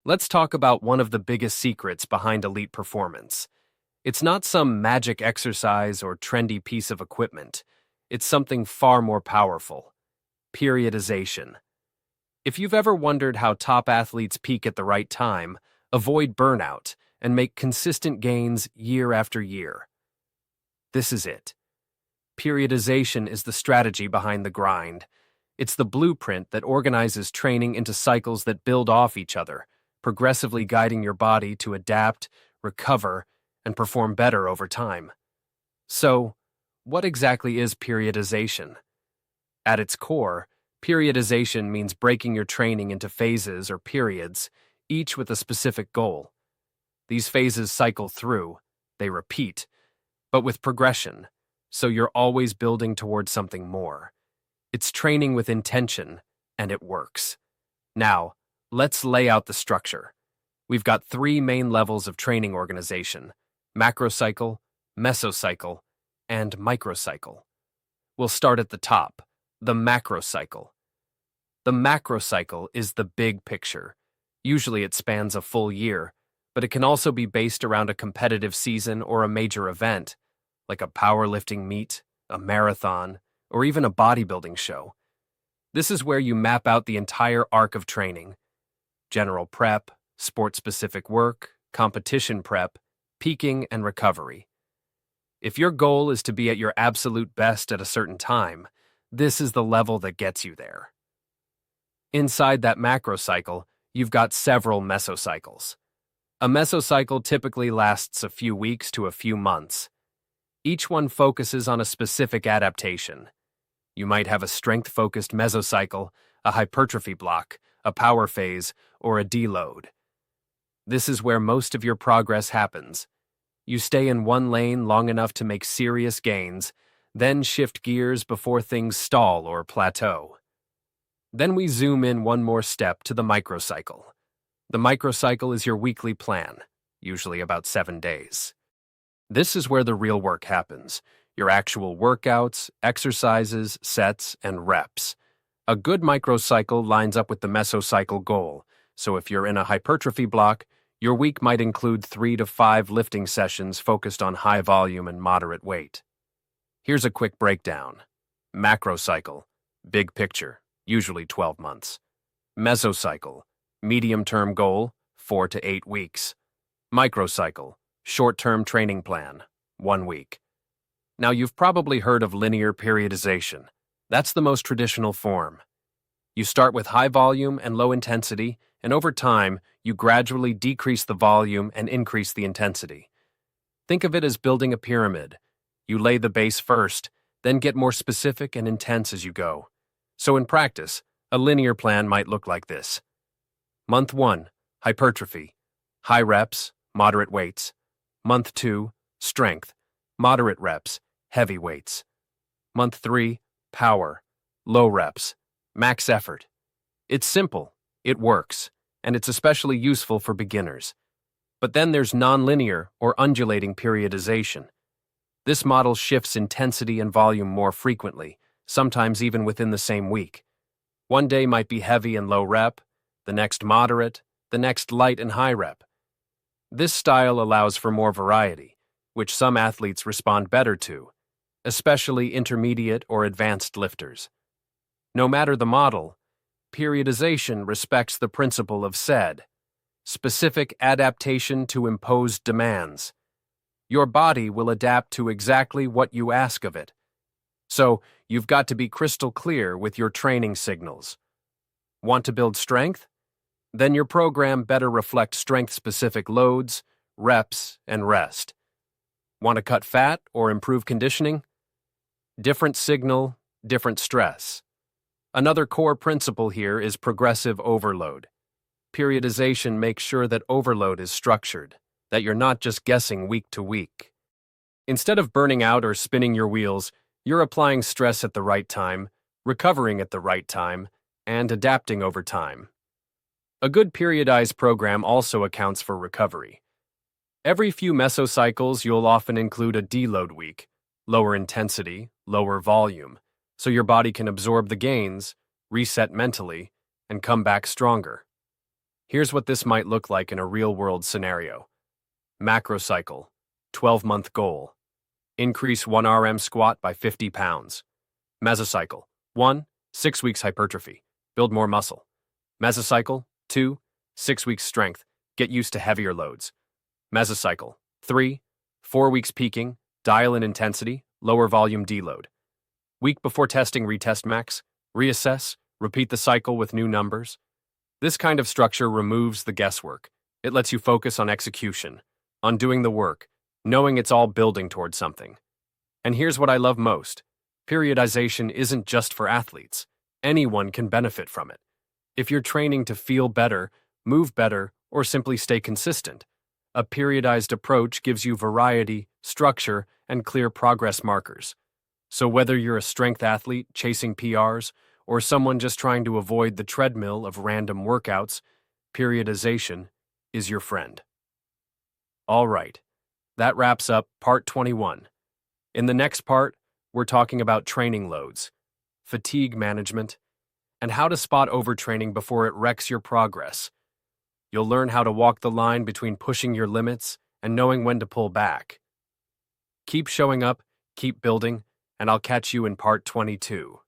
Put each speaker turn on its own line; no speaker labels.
Let's talk about one of the biggest secrets behind elite performance. It's not some magic exercise or trendy piece of equipment. It's something far more powerful: periodization. If you've ever wondered how top athletes peak at the right time, avoid burnout, and make consistent gains year after year, this is it. Periodization is the strategy behind the grind. It's the blueprint that organizes training into cycles that build off each other, progressively guiding your body to adapt, recover, and perform better over time. So, what exactly is periodization? At its core, periodization means breaking your training into phases or periods, each with a specific goal. These phases cycle through, they repeat, but with progression, so you're always building towards something more. It's training with intention, and it works. Now, let's lay out the structure. We've got three main levels of training organization: macrocycle, mesocycle, and microcycle. We'll start at the top, the macrocycle. The macrocycle is the big picture. Usually it spans a full year, but it can also be based around a competitive season or a major event, like a powerlifting meet, a marathon, or even a bodybuilding show. This is where you map out the entire arc of training: general prep, sport-specific work, competition prep, peaking, and recovery. If your goal is to be at your absolute best at a certain time, this is the level that gets you there. Inside that macrocycle, you've got several mesocycles. A mesocycle typically lasts a few weeks to a few months. Each one focuses on a specific adaptation. You might have a strength-focused mesocycle, a hypertrophy block, a power phase, or a deload. This is where most of your progress happens. You stay in one lane long enough to make serious gains, then shift gears before things stall or plateau. Then we zoom in one more step to the microcycle. The microcycle is your weekly plan, usually about 7 days. This is where the real work happens: your actual workouts, exercises, sets, and reps. A good microcycle lines up with the mesocycle goal, so if you're in a hypertrophy block, your week might include 3 to 5 lifting sessions focused on high volume and moderate weight. Here's a quick breakdown. Macrocycle, big picture, usually 12 months. Mesocycle, medium-term goal, 4 to 8 weeks. Microcycle, short-term training plan, 1 week. Now, you've probably heard of linear periodization. That's the most traditional form. You start with high volume and low intensity, and over time, you gradually decrease the volume and increase the intensity. Think of it as building a pyramid. You lay the base first, then get more specific and intense as you go. So in practice, a linear plan might look like this. Month 1, hypertrophy, high reps, moderate weights. Month 2, strength, moderate reps, heavy weights. Month 3, power, low reps, max effort. It's simple, it works, and it's especially useful for beginners. But then there's nonlinear or undulating periodization. This model shifts intensity and volume more frequently, sometimes even within the same week. One day might be heavy and low rep, the next moderate, the next light and high rep. This style allows for more variety, which some athletes respond better to, especially intermediate or advanced lifters. No matter the model, periodization respects the principle of SAID, specific adaptation to imposed demands. Your body will adapt to exactly what you ask of it. So, you've got to be crystal clear with your training signals. Want to build strength? Then your program better reflect strength-specific loads, reps, and rest. Want to cut fat or improve conditioning? Different signal, different stress. Another core principle here is progressive overload. Periodization makes sure that overload is structured, that you're not just guessing week to week. Instead of burning out or spinning your wheels, you're applying stress at the right time, recovering at the right time, and adapting over time. A good periodized program also accounts for recovery. Every few mesocycles, you'll often include a deload week, lower intensity, lower volume, so your body can absorb the gains, reset mentally, and come back stronger. Here's what this might look like in a real-world scenario. Macrocycle, 12-month goal. Increase 1 RM squat by 50 pounds. Mesocycle, 1, 6 weeks hypertrophy. Build more muscle. Mesocycle, 2, 6 weeks strength. Get used to heavier loads. Mesocycle, 3, 4 weeks peaking. Dial in intensity, lower volume deload. Week before testing, retest max. Reassess, repeat the cycle with new numbers. This kind of structure removes the guesswork. It lets you focus on execution, on doing the work, knowing it's all building towards something. And here's what I love most. Periodization isn't just for athletes. Anyone can benefit from it. If you're training to feel better, move better, or simply stay consistent, a periodized approach gives you variety, structure, and clear progress markers. So whether you're a strength athlete chasing PRs or someone just trying to avoid the treadmill of random workouts, periodization is your friend. All right, that wraps up part 21. In the next part, we're talking about training loads, fatigue management, and how to spot overtraining before it wrecks your progress. You'll learn how to walk the line between pushing your limits and knowing when to pull back. Keep showing up, keep building, and I'll catch you in part 22.